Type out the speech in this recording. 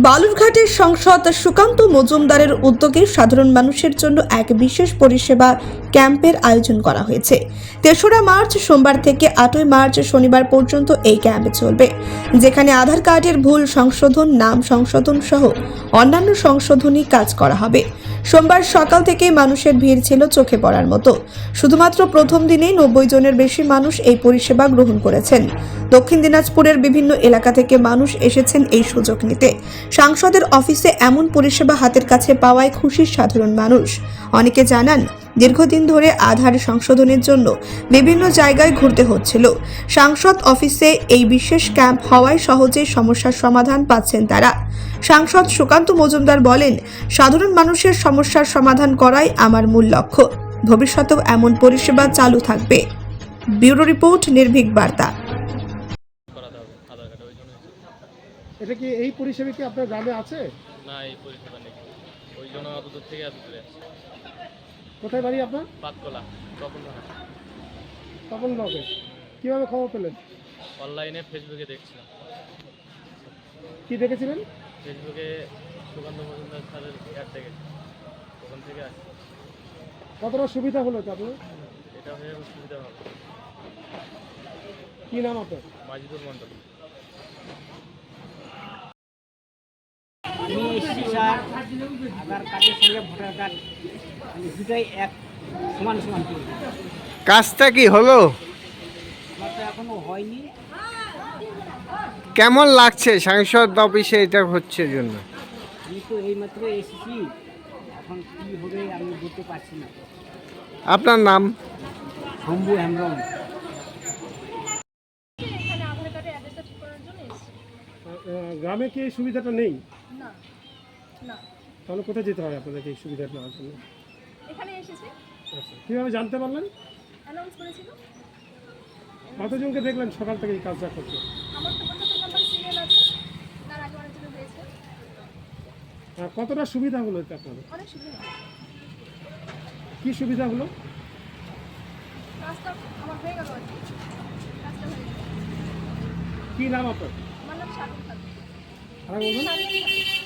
বালুরঘাটের সাংসদ সুকান্ত মজুমদারের উদ্যোগে সাধারণ মানুষের জন্য এক বিশেষ পরিষেবা ক্যাম্পের আয়োজন করা হয়েছে। ৩রা মার্চ সোমবার থেকে ৮ই মার্চ শনিবার পর্যন্ত এই ক্যাম্প চলবে, যেখানে আধার কার্ডের ভুল সংশোধন, নাম সংশোধন সহ অন্যান্য সংশোধনী কাজ করা হবে। সোমবার সকাল থেকে মানুষের ভিড় ছিল চোখে পড়ার মতো। শুধুমাত্র প্রথম দিনেই ৯০ জনের বেশি মানুষ এই পরিষেবা গ্রহণ করেছেন। দক্ষিণ দিনাজপুরের বিভিন্ন এলাকা থেকে মানুষ এসেছেন এই সুযোগ নিতে। সাংসদের অফিসে এমন পরিষেবা হাতের কাছে পাওয়ায় খুশি সাধারণ মানুষ। অনেকে জানান, দীর্ঘদিন ধরে আধার সংশোধনের জন্য বিভিন্ন জায়গায় ঘুরতে হচ্ছিল। সাংসদ অফিসে এই বিশেষ ক্যাম্প হওয়ায় সহজেই সমস্যার সমাধান পাচ্ছেন তারা। সাংসদ সুকান্ত মজুমদার বলেন, সাধারণ মানুষের সমস্যার সমাধান করাই আমার মূল লক্ষ্য। ভবিষ্যতেও এমন পরিষেবা চালু থাকবে। ব্যুরো রিপোর্ট, নির্ভীক বার্তা। এটা কি এই পরিষেবা কি আপনার গ্রামে আছে? না, এই পরিষেবা নেই। ওই জন্য অত দূর থেকে এত দূরে আসছি। কোথায় বাড়ি আপনার? পাতকলা। তপন নগে। কিভাবে খবর পেলেন? অনলাইনে ফেসবুকে দেখছিলাম। কি দেখেছিলেন? ফেসবুকে সুকান্ত মজুমদার স্যারের অ্যাড দেখেছি, ওখান থেকে আসছি। কতটা সুবিধা হলো তো আপনার? এটা হয়ে সুবিধা হবে। কি নাম আপনার? মাজিদুর মণ্ডল। আমি এসেছি স্যার, আধার কার্ডের সঙ্গে ভোটার কার্ড দুটাই এক সমান সমান করব। কাজটা কি হলো? আমার তো এখনো হয়নি। কেমন লাগছে সাংসদ অফিসে এটা হচ্ছে জন্য? আমি তো এইমাত্র এসেছি, এখন কী হবে আমি বলতে পারছি না। আপনার নাম? শম্ভু হেমব্রম। গ্রামে কি এই সুবিধাটা নেই? না না, তাহলে কোথায় যেতে হয় আপনাদেরকে এই সুবিধাটা নেওয়ার জন্য? এখানে এসেছি, আচ্ছা, কীভাবে জানতে পারলেন? অ্যানাউন্স করেছিল। কতজনকে দেখলেন সকাল থেকে এই কাজটা করতে? আমার তো 75 নাম্বার সিরিয়াল আছে, তার আগে অনেকজন হয়েছে। কতটা সুবিধা হলো এটা আপনাদের? অনেক সুবিধা। কি সুবিধা হলো? কাজটা আমার হয়ে গেল আর কি, কাজটা হয়ে গেল। কি নাম আপনার? আমার নাম শারমিন খাতুন। আর বলুন। শারমিন খাতুন।